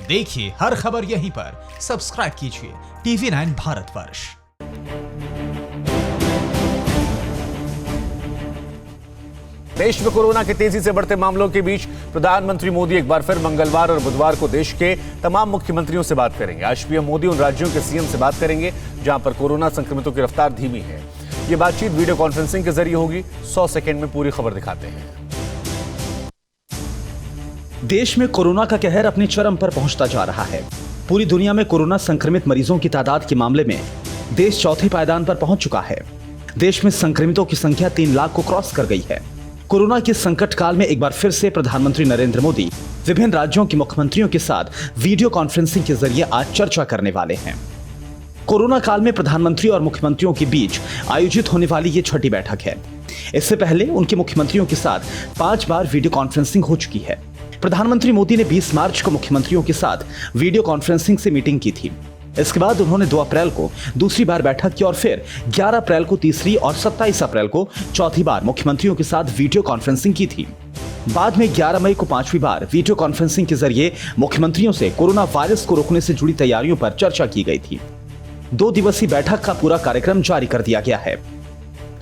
देखिए हर खबर यहीं पर, सब्सक्राइब कीजिए TV9 भारतवर्ष। देश में कोरोना के तेजी से बढ़ते मामलों के बीच प्रधानमंत्री मोदी एक बार फिर मंगलवार और बुधवार को देश के तमाम मुख्यमंत्रियों से बात करेंगे। आज पीएम मोदी उन राज्यों के सीएम से बात करेंगे जहां पर कोरोना संक्रमितों की रफ्तार धीमी है। ये बातचीत वीडियो कॉन्फ्रेंसिंग के जरिए होगी। 100 सेकंड में पूरी खबर दिखाते हैं। देश में कोरोना का कहर अपने चरम पर पहुंचता जा रहा है। पूरी दुनिया में कोरोना संक्रमित मरीजों की तादाद के मामले में देश चौथे पायदान पर पहुंच चुका है। देश में संक्रमितों की संख्या 3 लाख को क्रॉस कर गई है। कोरोना के संकट काल में एक बार फिर से प्रधानमंत्री नरेंद्र मोदी विभिन्न राज्यों के मुख्यमंत्रियों के साथ वीडियो कॉन्फ्रेंसिंग के जरिए आज चर्चा करने वाले हैं। कोरोना काल में प्रधानमंत्री और मुख्यमंत्रियों के बीच आयोजित होने वाली ये छठी बैठक है। इससे पहले उनके मुख्यमंत्रियों के साथ 5 बार वीडियो कॉन्फ्रेंसिंग हो चुकी है। प्रधानमंत्री मोदी ने 20 मार्च को मुख्यमंत्रियों के साथ वीडियो कॉन्फ्रेंसिंग से मीटिंग की थी। इसके बाद उन्होंने 2 अप्रैल को दूसरी बार बैठक की और फिर 11 अप्रैल को तीसरी और 27 अप्रैल को चौथी बार मुख्यमंत्रियों के साथ वीडियो कॉन्फ्रेंसिंग की थी। बाद में 11 मई को 5वीं बार वीडियो कॉन्फ्रेंसिंग के जरिए मुख्यमंत्रियों से कोरोना वायरस को रोकने से जुड़ी तैयारियों पर चर्चा की गई थी। 2 दिवसीय बैठक का पूरा कार्यक्रम जारी कर दिया गया है।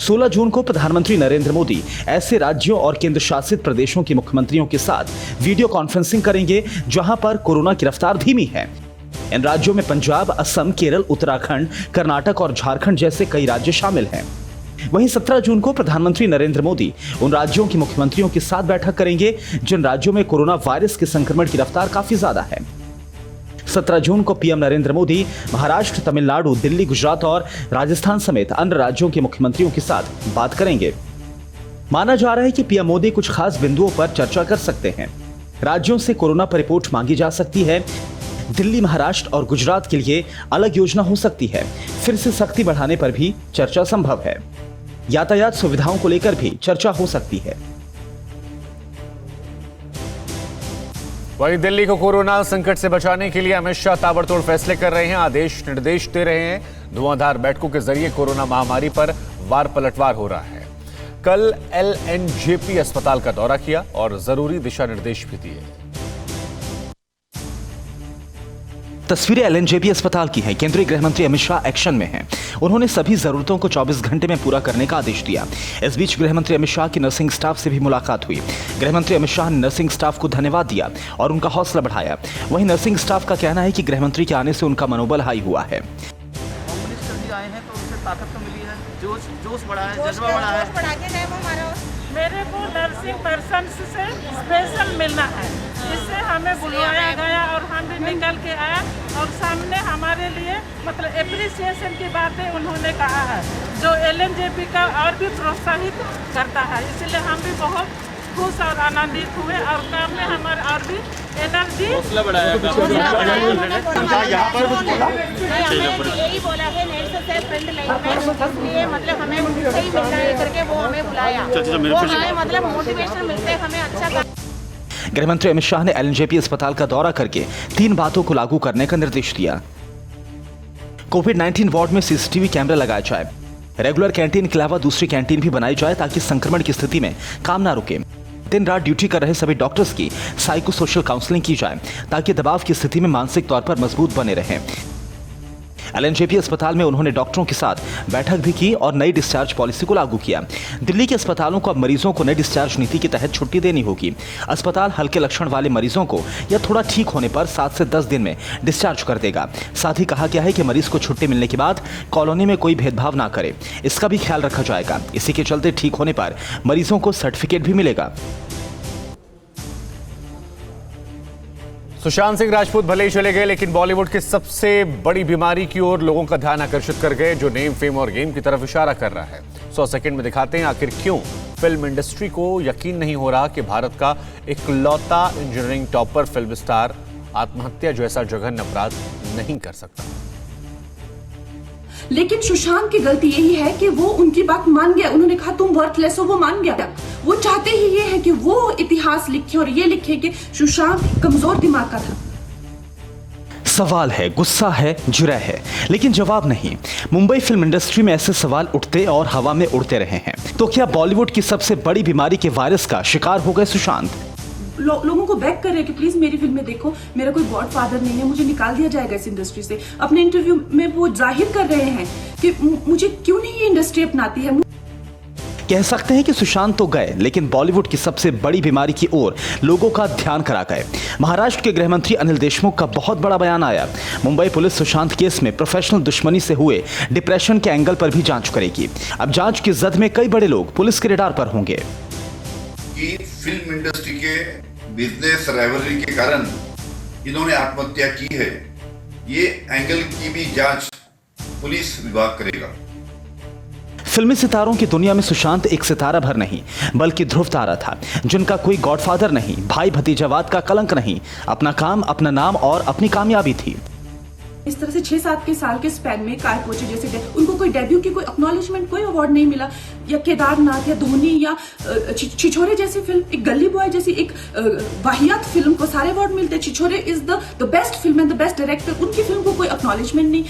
16 जून को प्रधानमंत्री नरेंद्र मोदी ऐसे राज्यों और केंद्र शासित प्रदेशों के मुख्यमंत्रियों के साथ वीडियो कॉन्फ्रेंसिंग करेंगे जहां पर कोरोना की रफ्तार धीमी है। इन राज्यों में पंजाब, असम, केरल, उत्तराखंड, कर्नाटक और झारखंड जैसे कई राज्य शामिल हैं। वहीं 17 जून को प्रधानमंत्री नरेंद्र मोदी उन राज्यों के मुख्यमंत्रियों के साथ बैठक करेंगे जिन राज्यों में कोरोना वायरस के संक्रमण की रफ्तार काफी ज्यादा है। 17 जून को पीएम नरेंद्र मोदी महाराष्ट्र, तमिलनाडु, दिल्ली, गुजरात और राजस्थान समेत अन्य राज्यों के मुख्यमंत्रियों के साथ बात करेंगे। माना जा रहा है कि पीएम मोदी कुछ खास बिंदुओं पर चर्चा कर सकते हैं। राज्यों से कोरोना पर रिपोर्ट मांगी जा सकती है। दिल्ली, महाराष्ट्र और गुजरात के लिए अलग योजना हो सकती है। फिर से सख्ती बढ़ाने पर भी चर्चा संभव है। यातायात सुविधाओं को लेकर भी चर्चा हो सकती है। वहीं दिल्ली को कोरोना संकट से बचाने के लिए अमित शाह ताबड़तोड़ फैसले कर रहे हैं, आदेश निर्देश दे रहे हैं। धुआंधार बैठकों के जरिए कोरोना महामारी पर वार पलटवार हो रहा है। कल LNJP अस्पताल का दौरा किया और जरूरी दिशा निर्देश भी दिए। तस्वीरें LNJP अस्पताल की हैं। केंद्रीय गृह मंत्री अमित शाह एक्शन में हैं। उन्होंने सभी जरूरतों को 24 घंटे में पूरा करने का आदेश दिया। इस बीच गृह मंत्री अमित शाह की नर्सिंग स्टाफ से भी मुलाकात हुई। गृह मंत्री अमित शाह ने नर्सिंग स्टाफ को धन्यवाद दिया और उनका हौसला बढ़ाया। वहीं नर्सिंग स्टाफ का कहना है कि गृह मंत्री के आने से उनका मनोबल हाई हुआ है। होम मिनिस्टर जी आए हैं तो उनसे ताकत तो मिली है, जोश बढ़ा है, जज्बा बढ़ा है। मेरे को नर्सिंग पर्सन से स्पेशल मिलना है, इससे हमें बुलवाया गया और हम भी निकल के आए और सामने हमारे लिए मतलब एप्रिसिएशन की बातें उन्होंने कहा है जो LNJP का और भी प्रोत्साहित करता है। इसलिए हम भी बहुत खुश और आनंदित हुए और काम में हमारे और भी एनर्जी हौसला बढ़ाया। यही बोला है इसलिए मतलब हमें सही मिलना है करके वो हमें बुलाया। वो हमें मतलब मोटिवेशन मिलते हमें अच्छा। गृह मंत्री अमित शाह ने LNJP अस्पताल का दौरा करके 3 बातों को लागू करने का निर्देश दिया। कोविड-19 वार्ड में CCTV कैमरा लगाया जाए। रेगुलर कैंटीन के अलावा दूसरी कैंटीन भी बनाई जाए ताकि संक्रमण की स्थिति में काम ना रुके। दिन रात ड्यूटी कर रहे सभी डॉक्टर्स की साइको सोशल काउंसलिंग की जाए ताकि दबाव की स्थिति में मानसिक तौर पर मजबूत बने रहें। LNJP अस्पताल में उन्होंने डॉक्टरों के साथ बैठक भी की और नई डिस्चार्ज पॉलिसी को लागू किया। दिल्ली के अस्पतालों को अब मरीजों को नई डिस्चार्ज नीति के तहत छुट्टी देनी होगी। अस्पताल हल्के लक्षण वाले मरीजों को या थोड़ा ठीक होने पर 7 से 10 दिन में डिस्चार्ज कर देगा। साथ ही कहा गया है कि मरीज को छुट्टी मिलने के बाद कॉलोनी में कोई भेदभाव ना करे, इसका भी ख्याल रखा जाएगा। इसी के चलते ठीक होने पर मरीजों को सर्टिफिकेट भी मिलेगा। सुशांत सिंह राजपूत भले ही चले गए लेकिन बॉलीवुड की सबसे बड़ी बीमारी की ओर लोगों का ध्यान आकर्षित कर गए जो नेम, फेम और गेम की तरफ इशारा कर रहा है। 100 सेकंड में दिखाते हैं आखिर क्यों फिल्म इंडस्ट्री को यकीन नहीं हो रहा कि भारत का इकलौता इंजीनियरिंग टॉपर फिल्म स्टार आत्महत्या जैसा जघन्य अपराध नहीं कर सकता। लेकिन सुशांत की गलती यही है कि वो उनकी बात मान गया। उन्होंने कहा तुम वर्थलेस हो, वो मान गया। वो चाहते ही ये है कि वो इतिहास लिखे और ये लिखे कि सुशांत कमजोर दिमाग का था। सवाल है, गुस्सा है, जुर्रा है, लेकिन जवाब नहीं। मुंबई फिल्म इंडस्ट्री में ऐसे सवाल उठते और हवा में उड़ते रहे हैं। तो क्या बॉलीवुड की सबसे बड़ी बीमारी के वायरस का शिकार हो गए सुशांत? लोगों को बैक कर रहे हैं कि प्लीज मेरी फिल्में देखो, मेरा कोई गॉडफादर नहीं है, मुझे निकाल दिया जाएगा इस इंडस्ट्री से। अपने इंटरव्यू में वो जाहिर कर रहे हैं कि मुझे क्यों नहीं ये इंडस्ट्री अपनाती है। कह सकते हैं कि सुशांत तो गए, लेकिन बॉलीवुड की सबसे बड़ी बीमारी की ओर लोगों का ध्यान करा गए। महाराष्ट्र के गृहमंत्री अनिल देशमुख का बहुत बड़ा बयान आया। मुंबई पुलिस सुशांत केस में प्रोफेशनल दुश्मनी से हुए डिप्रेशन के एंगल पर भी जांच करेगी। अब जांच की जद में कई बड़े लोग पुलिस के रडार पर होंगे। कि फिल्म इंडस्ट्री के बिजनेस राइवलरी के कारण इन्होंने आत्महत्या की है, ये एंगल की भी जांच पुलिस विभाग करेगा। फिल्मी सितारों की दुनिया में सुशांत एक सितारा भर नहीं, बल्कि ध्रुव तारा था, जिनका कोई गॉडफादर नहीं, भाई भतीजावाद का कलंक नहीं, अपना काम, अपना नाम और अपनी कामयाबी थी। इस तरह से 6-7 के साल के स्पैन में काय पोचे जैसे उनको कोई डेब्यू की कोई एक्नॉलेजमेंट, कोई अवार्ड नहीं मिला, या केदारनाथ या धोनी या छिछोरे जैसी फिल्म, एक गली बॉय जैसी एक वाहियात फिल्म को सारे अवार्ड मिलते। Chhichhore is the best film and the best director, उनकी फिल्म को कोई एक्नॉलेजमेंट नहीं।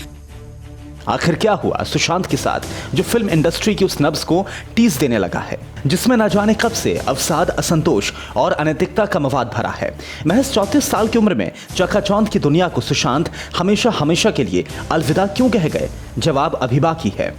आखिर क्या हुआ सुशांत के साथ, जो फिल्म इंडस्ट्री की उस नब्ज को टीस देने लगा है, जिसमें न जाने कब से अवसाद, असंतोष और अनैतिकता का मवाद भरा है। महज 34 साल की उम्र में चकाचौंध की दुनिया को सुशांत हमेशा हमेशा के लिए अलविदा क्यों कह गए? जवाब अभी बाकी है।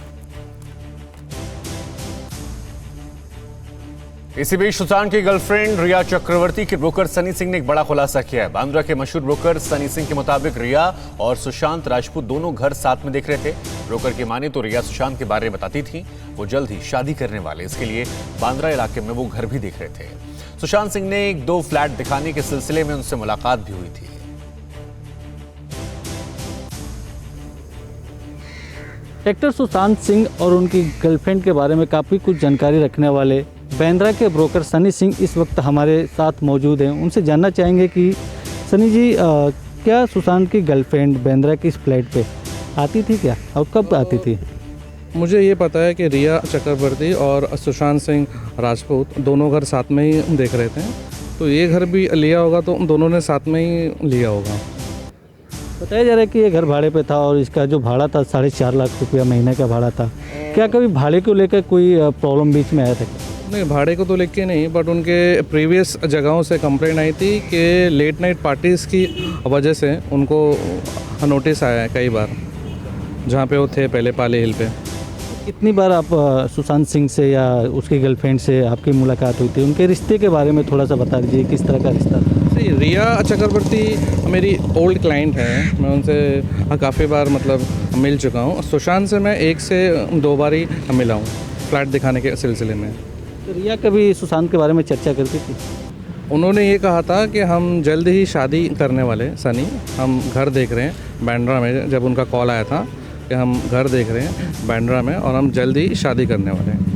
इसी बीच सुशांत की गर्लफ्रेंड रिया चक्रवर्ती के ब्रोकर सनी सिंह ने एक बड़ा खुलासा किया है। बांद्रा के मशहूर ब्रोकर सनी सिंह के मुताबिक रिया और सुशांत राजपूत दोनों घर साथ में देख रहे थे। ब्रोकर की माने तो रिया सुशांत के बारे में बताती थी वो जल्द ही शादी करने वाले, इसके लिए बांद्रा इलाके में वो घर भी देख रहे थे। सुशांत सिंह ने 1-2 फ्लैट दिखाने के सिलसिले में उनसे मुलाकात भी हुई थी। एक्टर सुशांत सिंह और उनकी गर्लफ्रेंड के बारे में काफ़ी कुछ जानकारी रखने वाले बांद्रा के ब्रोकर सनी सिंह इस वक्त हमारे साथ मौजूद हैं। उनसे जानना चाहेंगे कि सनी जी, क्या सुशांत की गर्लफ्रेंड बांद्रा की इस फ्लैट पे आती थी क्या, और कब आती थी? मुझे ये पता है कि रिया चक्रवर्ती और सुशांत सिंह राजपूत दोनों घर साथ में ही देख रहे थे, तो ये घर भी लिया होगा तो उन दोनों ने साथ में ही लिया होगा। बताया जा रहा है कि ये घर भाड़े पे था और इसका जो भाड़ा था 4.5 लाख रुपया महीने का भाड़ा था। क्या कभी भाड़े को लेकर कोई प्रॉब्लम बीच में आया था? नहीं, भाड़े को तो लेके नहीं, बट उनके प्रीवियस जगहों से कंप्लेंट आई थी कि लेट नाइट पार्टीज़ की वजह से उनको नोटिस आया है कई बार, जहाँ पे वो थे पहले पाले हिल पे। कितनी बार आप सुशांत सिंह से या उसकी गर्लफ्रेंड से आपकी मुलाकात हुई थी? उनके रिश्ते के बारे में थोड़ा सा बता दीजिए, किस तरह का रिश्ता था? जी, रिया चक्रवर्ती मेरी ओल्ड क्लाइंट है, मैं उनसे काफ़ी बार मतलब मिल चुका हूँ। सुशांत से मैं 1 से 2 बार ही मिला हूँ फ्लैट दिखाने के सिलसिले में। तो रिया कभी सुशांत के बारे में चर्चा करती थी? उन्होंने ये कहा था कि हम जल्द ही शादी करने वाले, सनी हम घर देख रहे हैं बांद्रा में। जब उनका कॉल आया था कि हम घर देख रहे हैं बांद्रा में और हम जल्द ही शादी करने वाले हैं।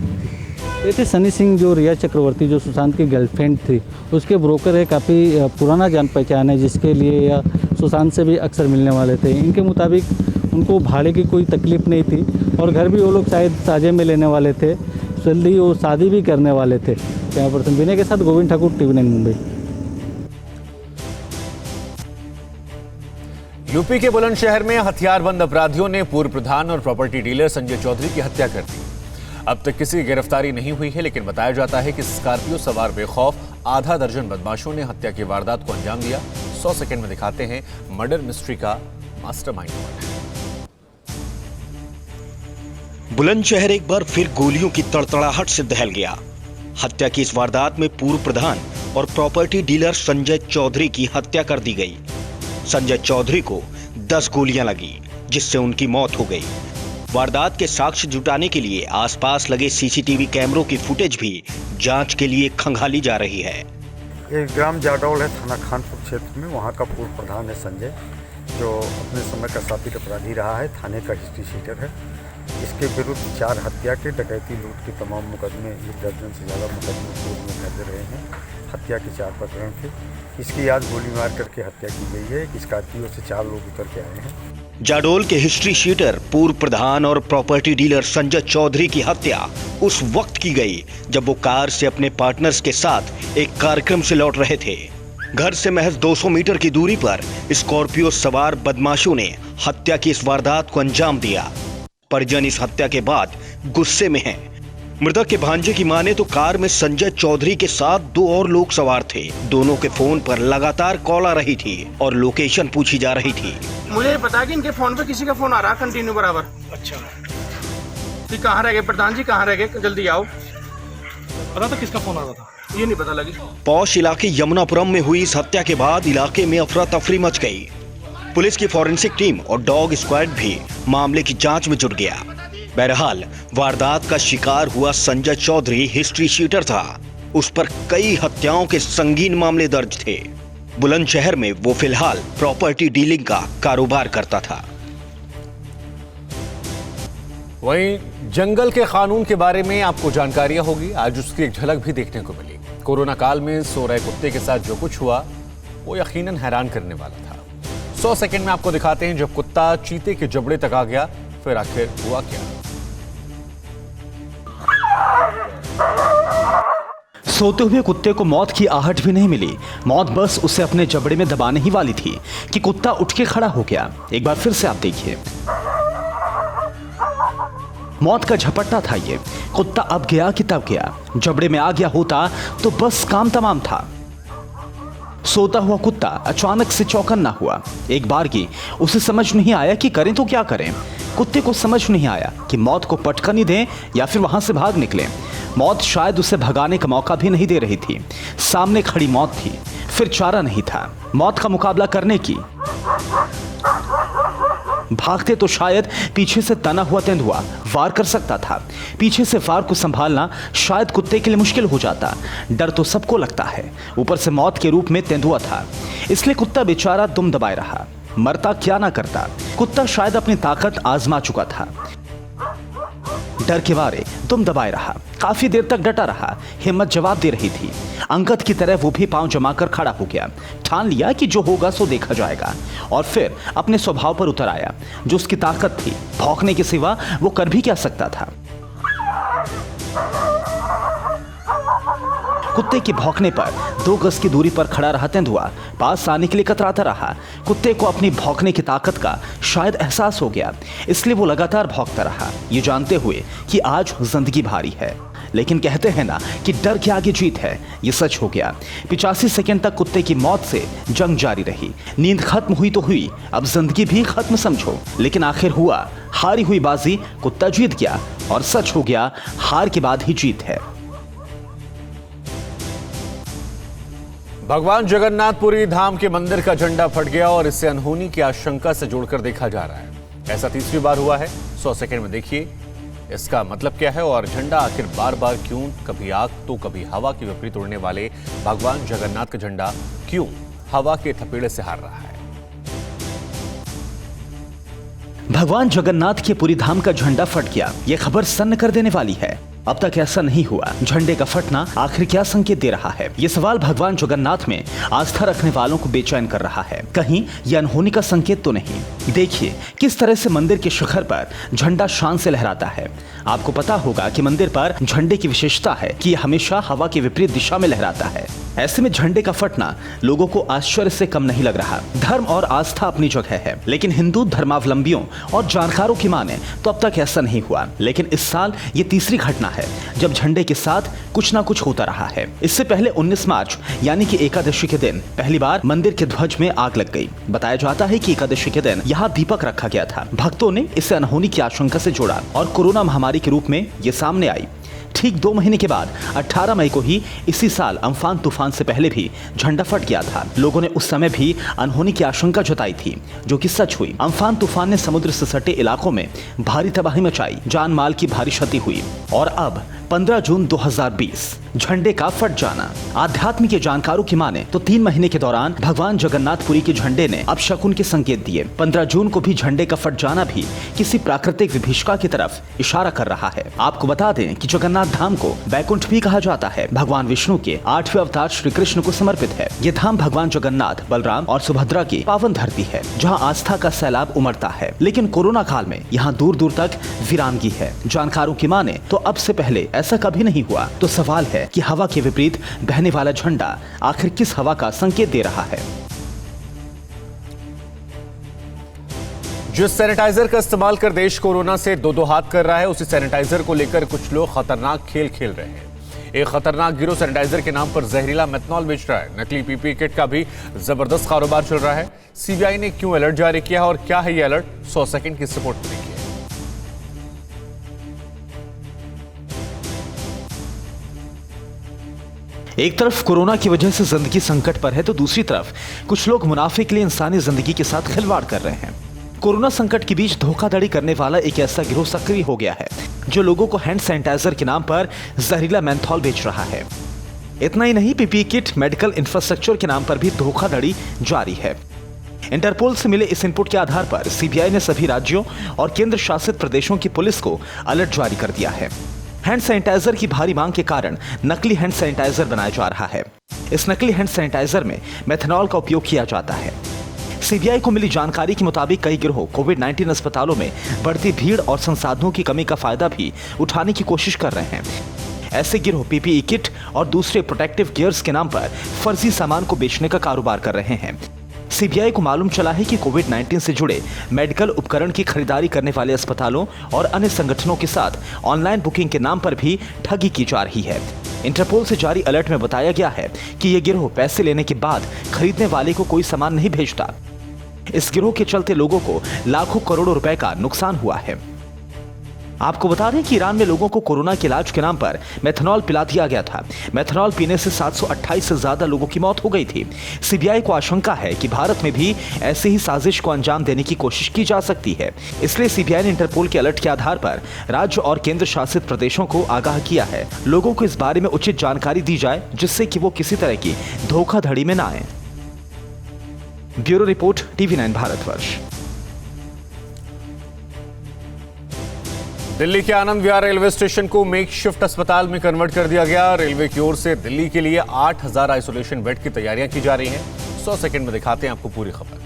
ये थे सनी सिंह, जो रिया चक्रवर्ती जो सुशांत की गर्लफ्रेंड थी उसके ब्रोकर है, काफ़ी पुराना जान पहचान है, जिसके लिए या सुशांत से भी अक्सर मिलने वाले थे। इनके मुताबिक उनको भाड़े की कोई तकलीफ़ नहीं थी और घर भी वो लोग शायद साझे में लेने वाले थे, जल्दी वो शादी भी करने वाले थे। कैमरा पर्सन विनय के साथ गोविंद ठाकुर, TV9 मुंबई। यूपी के बुलंदशहर में हथियारबंद अपराधियों ने पूर्व प्रधान और प्रॉपर्टी डीलर संजय चौधरी की हत्या कर दी। अब तक किसी की गिरफ्तारी नहीं हुई है, लेकिन बताया जाता है कि स्कॉर्पियो सवार बेखौफ आधा दर्जन बदमाशों ने हत्या की वारदात को अंजाम दिया। 100 सेकंड में दिखाते हैं मर्डर मिस्ट्री का मास्टरमाइंड कौन है। बुलंदशहर एक बार फिर गोलियों की तड़तड़ाहट से दहल गया। हत्या की इस वारदात में पूर्व प्रधान और प्रॉपर्टी डीलर संजय चौधरी की हत्या कर दी गई। संजय चौधरी को 10 गोलियां लगी, जिससे उनकी मौत हो गई। वारदात के साक्ष्य जुटाने के लिए आसपास लगे CCTV कैमरों की फुटेज भी जांच के लिए खंगाली जा रही है। एक ग्राम जाडौल है, थाना खानपुर क्षेत्र में, वहाँ का पूर्व प्रधान है संजय, जो अपने समय का शातिर अपराधी रहा है, थाने का हिस्ट्री शीटर है। इसके विरुद्ध 4 हत्या के, डकैती, लूट के तमाम मुकदमे, 1 दर्जन से ज़्यादा मुकदमे कोर्ट में दर्ज रहे हैं। हत्या के 4 प्रकरण थे। इसकी आज गोली मार करके हत्या की गई है। एक स्कॉर्पियो से 4 लोग उतर के आए हैं। जाडौल के हिस्ट्री शीटर, पूर्व प्रधान और प्रॉपर्टी डीलर संजय चौधरी की हत्या उस वक्त की गई जब वो कार से अपने पार्टनर्स के साथ एक कार्यक्रम से लौट रहे थे। घर से महज 200 मीटर की दूरी पर स्कॉर्पियो सवार बदमाशों ने हत्या की इस वारदात को अंजाम दिया। परिजन इस हत्या के बाद गुस्से में हैं। मृतक के भांजे की माने तो कार में संजय चौधरी के साथ 2 और लोग सवार थे। दोनों के फोन पर लगातार कॉल आ रही थी और लोकेशन पूछी जा रही थी। मुझे पता है कि इनके फोन पे किसी का फोन आ रहा है कंटिन्यू बराबर। अच्छा, कि कहाँ रह गए प्रधान जी, कहाँ रह गए, जल्दी आओ। पता था किसका फोन आ रहा था? ये नहीं पता लगी। पौष इलाके यमुनापुरम में हुई इस हत्या के बाद इलाके में अफरा तफरी मच गई। पुलिस की फॉरेंसिक टीम और डॉग स्क्वाड भी मामले की जांच में जुट गया। बहरहाल वारदात का शिकार हुआ संजय चौधरी हिस्ट्री शीटर था। उस पर कई हत्याओं के संगीन मामले दर्ज थे। बुलंदशहर में वो फिलहाल प्रॉपर्टी डीलिंग का कारोबार करता था। वहीं जंगल के कानून के बारे में आपको जानकारियां होगी। आज उसकी एक झलक भी देखने को मिली। कोरोना काल में सो रहे कुत्ते के साथ जो कुछ हुआ वो यकीनन हैरान करने वाला था। 100 सेकंड में आपको दिखाते हैं जब कुत्ता चीते के जबड़े तक आ गया, फिर आखिर हुआ क्या। सोते हुए कुत्ते को मौत की आहट भी नहीं मिली। मौत बस उसे अपने जबड़े में दबाने ही वाली थी कि कुत्ता उठ के खड़ा हो गया। एक बार फिर से आप देखिए, मौत का झपट्टा था ये। कुत्ता अब गया कि तब गया। जबड़े में आ गया होता तो बस काम तमाम था। सोता हुआ कुत्ता अचानक से चौकन्ना हुआ। एक बार की उसे समझ नहीं आया कि करें तो क्या करें। कुत्ते को समझ नहीं आया कि मौत को पटकनी दें या फिर वहां से भाग निकले। मौत शायद उसे भगाने का मौका भी नहीं दे रही थी। सामने खड़ी मौत थी, फिर चारा नहीं था मौत का मुकाबला करने की। भागते तो शायद पीछे से तना हुआ तेंदुआ वार कर सकता था। पीछे से वार को संभालना शायद कुत्ते के लिए मुश्किल हो जाता। डर तो सबको लगता है, ऊपर से मौत के रूप में तेंदुआ था, इसलिए कुत्ता बेचारा दुम दबाए रहा। मरता क्या ना करता। कुत्ता शायद अपनी ताकत आजमा चुका था। डर के मारे दुम दबाए रहा। काफी देर तक डटा रहा। हिम्मत जवाब दे रही थी। अंगद की तरह वो भी पांव जमाकर खड़ा हो गया। ठान लिया कि जो होगा सो देखा जाएगा, और फिर अपने स्वभाव पर उतर आया। जो उसकी ताकत थी, भौंकने के सिवा वो कर भी क्या सकता था। कुत्ते के भौंकने पर 2 गज की दूरी पर खड़ा रहा तेंदुआ पास आने के लिए कतराता रहा। कुत्ते को अपनी भौंकने की ताकत का शायद एहसास हो गया, इसलिए वो लगातार भौंकता रहा, ये जानते हुए कि आज जिंदगी भारी है। लेकिन कहते हैं ना कि डर के आगे जीत है, ये सच हो गया। 85 सेकंड तक कुत्ते की मौत से जंग जारी रही। नींद खत्म हुई तो हुई, अब जिंदगी भी खत्म समझो। लेकिन आखिर हुआ, हारी हुई बाजी कुत्ता जीत गया, और सच हो गया हार के बाद ही जीत है। भगवान जगन्नाथपुरी धाम के मंदिर का झंडा फट गया और इसे अनहोनी की आशंका से जोड़कर देखा जा रहा है। ऐसा तीसरी बार हुआ है। 100 सेकंड में देखिए इसका मतलब क्या है और झंडा आखिर बार बार क्यों, कभी आग तो कभी हवा के विपरीत उड़ने वाले भगवान जगन्नाथ का झंडा क्यों हवा के थपेड़े से हार रहा है। भगवान जगन्नाथ के पुरी धाम का झंडा फट गया। यह खबर सन्न कर देने वाली है। अब तक ऐसा नहीं हुआ। झंडे का फटना आखिर क्या संकेत दे रहा है? ये सवाल भगवान जगन्नाथ में आस्था रखने वालों को बेचैन कर रहा है। कहीं यह अनहोनी का संकेत तो नहीं? देखिए किस तरह से मंदिर के शिखर पर झंडा शान से लहराता है। आपको पता होगा कि मंदिर पर झंडे की विशेषता है कि यह हमेशा हवा के विपरीत दिशा में लहराता है। ऐसे में झंडे का फटना लोगों को आश्चर्य से कम नहीं लग रहा। धर्म और आस्था अपनी जगह है, लेकिन हिंदू धर्मावलंबियों और जानकारों की माने तो अब तक ऐसा नहीं हुआ। लेकिन इस साल ये तीसरी घटना है जब झंडे के साथ कुछ ना कुछ होता रहा है। इससे पहले 19 मार्च यानी कि एकादशी के दिन पहली बार मंदिर के ध्वज में आग लग गई। बताया जाता है कि एकादशी के दिन यहाँ दीपक रखा गया था। भक्तों ने इसे अनहोनी की आशंका से जोड़ा और कोरोना महामारी के रूप में ये सामने आई। ठीक 2 महीने के बाद 18 मई को ही इसी साल अम्फान तूफान से पहले भी झंडा फट गया था। लोगों ने उस समय भी अनहोनी की आशंका जताई थी, जो कि सच हुई। अम्फान तूफान ने समुद्र से सटे इलाकों में भारी तबाही मचाई, जान माल की भारी क्षति हुई। और अब 15 जून 2020 झंडे का फट जाना। आध्यात्मिक जानकारों की माने तो 3 महीने के दौरान भगवान जगन्नाथपुरी के झंडे ने अब शकुन के संकेत दिए। 15 जून को भी झंडे का फट जाना भी किसी प्राकृतिक विभीषिका की तरफ इशारा कर रहा है। आपको बता दें कि जगन्नाथ धाम को बैकुंठ भी कहा जाता है। भगवान विष्णु के 8वें अवतार श्री कृष्ण को समर्पित है। ये धाम भगवान जगन्नाथ, बलराम और सुभद्रा की पावन धरती है, जहाँ आस्था का सैलाब उमड़ता है। लेकिन कोरोना काल में यहाँ दूर दूर तक वीरानगी है। जानकारों की माने तो अब से पहले ऐसा कभी नहीं हुआ। तो सवाल है कि हवा के विपरीत बहने वाला झंडा आखिर किस हवा का संकेत दे रहा है? जिस सैनिटाइजर का इस्तेमाल कर देश कोरोना से दो हाथ कर रहा है, उसी सैनिटाइजर को लेकर कुछ लोग खतरनाक खेल खेल रहे हैं। एक खतरनाक गिरोह सैनिटाइजर के नाम पर जहरीला मेथनॉल बेच रहा है। नकली पीपीई किट का भी जबरदस्त कारोबार चल रहा है। सीबीआई ने क्यों अलर्ट जारी किया है और क्या है ये अलर्ट, 100 सेकंड की रिपोर्ट में देखिए। एक तरफ कोरोना की वजह से जिंदगी संकट पर है, तो दूसरी तरफ कुछ लोग मुनाफे के लिए इंसानी जिंदगी के साथ खिलवाड़ कर रहे हैं। कोरोना संकट के बीच धोखाधड़ी करने वाला एक ऐसा गिरोह सक्रिय हो गया है जो लोगों को हैंड सैनिटाइजर के नाम पर जहरीला मेंथॉल बेच रहा है। इतना ही नहीं, पीपीई किट, मेडिकल इंफ्रास्ट्रक्चर के नाम पर भी धोखाधड़ी जारी है। इंटरपोल से मिले इस इनपुट के आधार पर सीबीआई ने सभी राज्यों और केंद्र शासित प्रदेशों की पुलिस को अलर्ट जारी कर दिया है। हैंड सैनिटाइजर की भारी मांग के कारण नकली हैंड सैनिटाइजर बनाया जा रहा है। इस नकली हैंड सैनिटाइजर में मेथनॉल का उपयोग किया जाता है। सीबीआई को मिली जानकारी के मुताबिक कई गिरोह कोविड-19 अस्पतालों में बढ़ती भीड़ और संसाधनों की कमी का फायदा भी उठाने की कोशिश कर रहे हैं। ऐसे गिरोह पीपीई किट और दूसरे प्रोटेक्टिव गियर्स के नाम पर फर्जी सामान को बेचने का कारोबार कर रहे हैं। सीबीआई को मालूम चला है कि कोविड-19 से जुड़े मेडिकल उपकरण की खरीदारी करने वाले अस्पतालों और अन्य संगठनों के साथ ऑनलाइन बुकिंग के नाम पर भी ठगी की जा रही है। इंटरपोल से जारी अलर्ट में बताया गया है कि यह गिरोह पैसे लेने के बाद खरीदने वाले को कोई सामान नहीं भेजता। इस गिरोह के चलते लोगों को लाखों करोड़ों रुपए का नुकसान हुआ है। आपको बता दें कि ईरान में लोगों को कोरोना के इलाज के नाम पर मेथनॉल पिला दिया गया था। मेथनॉल पीने से 728 से ज्यादा लोगों की मौत हो गई थी। सीबीआई को आशंका है कि भारत में भी ऐसे ही साजिश को अंजाम देने की कोशिश की जा सकती है। इसलिए सीबीआई ने इंटरपोल के अलर्ट के आधार पर राज्य और केंद्र शासित प्रदेशों को आगाह किया है। लोगों को इस बारे में उचित जानकारी दी जाए जिससे कि वो किसी तरह की धोखाधड़ी में न आए। Bureau report, TV9 Bharatvarsh. Delhi के आनंद विहार रेलवे स्टेशन को मेकशिफ्ट अस्पताल में कन्वर्ट कर दिया गया। रेलवे की ओर से दिल्ली के लिए 8000 आइसोलेशन बेड की तैयारियां की जा रही हैं। 100 सेकंड में दिखाते हैं आपको पूरी खबर।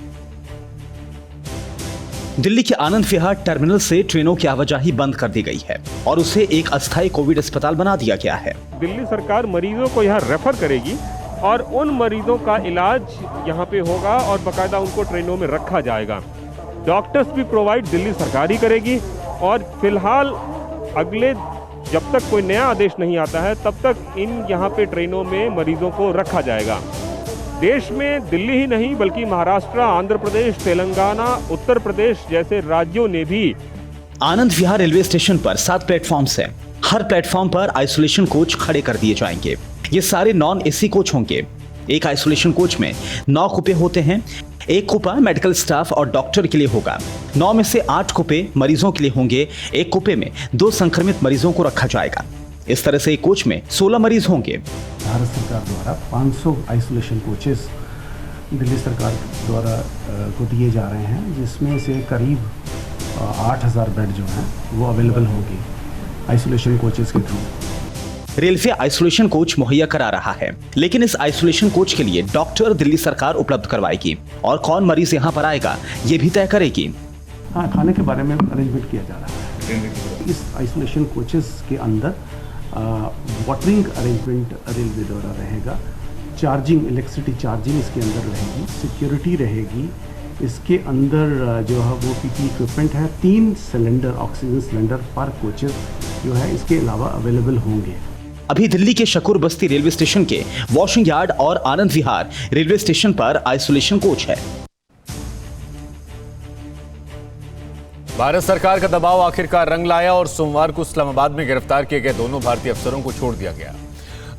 दिल्ली के आनंद विहार टर्मिनल से ट्रेनों की आवाजाही बंद कर दी गई है और उसे एक अस्थायी कोविड अस्पताल बना दिया गया है। दिल्ली सरकार मरीजों को यहाँ रेफर करेगी और उन मरीजों का इलाज यहाँ पे होगा और बाकायदा उनको ट्रेनों में रखा जाएगा। डॉक्टर्स भी प्रोवाइड दिल्ली सरकार ही करेगी और फिलहाल अगले जब तक कोई नया आदेश नहीं आता है तब तक इन यहाँ पे ट्रेनों में मरीजों को रखा जाएगा। देश में दिल्ली ही नहीं बल्कि महाराष्ट्र, आंध्र प्रदेश, तेलंगाना, उत्तर प्रदेश जैसे राज्यों ने भी आनंद विहार रेलवे स्टेशन पर 7 प्लेटफॉर्म्स हैं। हर प्लेटफॉर्म पर आइसोलेशन कोच खड़े कर दिए जाएंगे। ये सारे नॉन एसी कोच होंगे। एक आइसोलेशन कोच में 9 कुपे होते हैं। एक कुपा मेडिकल स्टाफ और डॉक्टर के लिए होगा। 9 में से 8 कुपे मरीजों के लिए होंगे। एक कुपे में 2 संक्रमित मरीजों को रखा जाएगा। इस तरह से एक कोच में 16 मरीज होंगे। भारत सरकार द्वारा 500 आइसोलेशन कोचेस दिल्ली सरकार द्वारा को दिए जा रहे हैं, जिसमें से करीब 8000 बेड जो हैं वो अवेलेबल होंगे आइसोलेशन कोचेस के थ्रू। रेलवे आइसोलेशन कोच मुहैया करा रहा है, लेकिन इस आइसोलेशन कोच के लिए डॉक्टर दिल्ली सरकार उपलब्ध करवाएगी और कौन मरीज यहाँ पर आएगा ये भी तय करेगी। हाँ, खाने के बारे में अरेंजमेंट किया जा रहा है। इस आइसोलेशन कोचेस के अंदर वाटरिंग अरेंजमेंट रेलवे द्वारा रहेगा। चार्जिंग, इलेक्ट्रिसिटी चार्जिंग इसके अंदर रहेगी। सिक्योरिटी रहेगी। इसके अंदर जो है वो पीपी इक्विपमेंट है। 3 सिलेंडर, ऑक्सीजन सिलेंडर पर कोचेस जो है इसके अलावा अवेलेबल होंगे। अभी दिल्ली के शकूर बस्ती रेलवे स्टेशन के वॉशिंग यार्ड और आनंद विहार रेलवे स्टेशन पर आइसोलेशन कोच है। भारत सरकार का दबाव आखिरकार रंग लाया और सोमवार को इस्लामाबाद में गिरफ्तार किए गए दोनों भारतीय अफसरों को छोड़ दिया गया।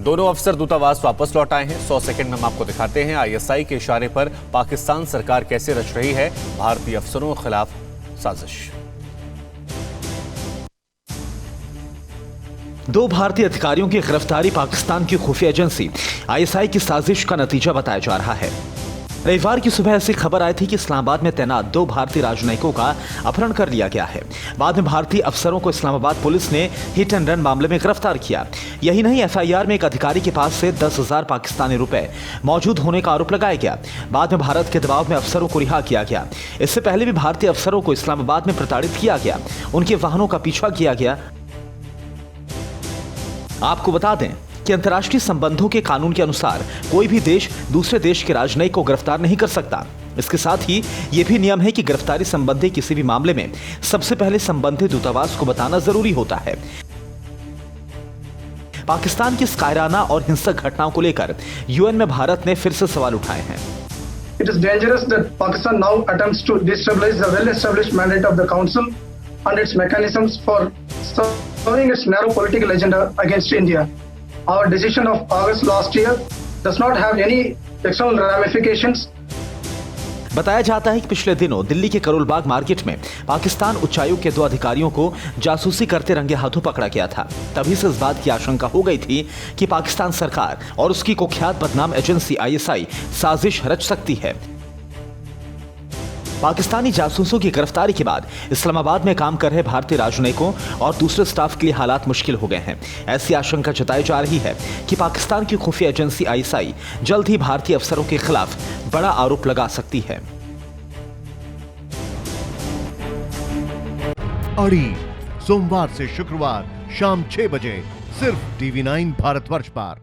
दोनों अफसर दूतावास वापस लौट आए हैं। 100 सेकंड में हम आपको दिखाते हैं ISI के इशारे पर पाकिस्तान सरकार कैसे रच रही है भारतीय अफसरों के खिलाफ साजिश। 2 भारतीय अधिकारियों की गिरफ्तारी पाकिस्तान की खुफिया एजेंसी ISI की साजिश का नतीजा बताया जा रहा है। रविवार की सुबह ऐसी खबर आई थी कि इस्लामाबाद में तैनात 2 भारतीय राजनयिकों का अपहरण कर लिया गया है। बाद में भारतीय अफसरों को इस्लामाबाद पुलिस ने हिट एंड रन मामले में गिरफ्तार किया। यही नहीं, FIR में एक अधिकारी के पास से 10,000 पाकिस्तानी रुपए मौजूद होने का आरोप लगाया गया। बाद में भारत के दबाव में अफसरों को रिहा किया गया। इससे पहले भी भारतीय अफसरों को इस्लामाबाद में प्रताड़ित किया गया, उनके वाहनों का पीछा किया गया। आपको बता दें कि अंतर्राष्ट्रीय संबंधों के कानून के अनुसार कोई भी देश दूसरे देश के राजनयिक को गिरफ्तार नहीं कर सकता। इसके साथ ही यह भी नियम है कि गिरफ्तारी संबंधी किसी भी मामले में सबसे पहले संबंधित दूतावास को बताना जरूरी होता है। पाकिस्तान की इस कायराना और हिंसक घटनाओं को लेकर यूएन में भारत ने फिर से सवाल उठाए हैं। It is dangerous that Pakistan now attempts to destabilize the well-established mandate of the Council and its mechanisms for serving its narrow political agenda against India. Our decision of August last year does not have any external ramifications. बताया जाता है कि पिछले दिनों दिल्ली के Karol Bagh market में पाकिस्तान उच्चायोग के 2 अधिकारियों को जासूसी करते रंगे हाथों पकड़ा गया था। तभी से इस बात की आशंका हो गई थी कि पाकिस्तान सरकार और उसकी कुख्यात बदनाम एजेंसी आईएसआई साजिश रच सकती है। पाकिस्तानी जासूसों की गिरफ्तारी के बाद इस्लामाबाद में काम कर रहे भारतीय राजनयिकों और दूसरे स्टाफ के लिए हालात मुश्किल हो गए हैं। ऐसी आशंका जताई जा रही है कि पाकिस्तान की खुफिया एजेंसी आईएसआई जल्द ही भारतीय अफसरों के खिलाफ बड़ा आरोप लगा सकती है। अड़ी सोमवार से शुक्रवार शाम 6 बजे सिर्फ TV9 भारतवर्ष पर।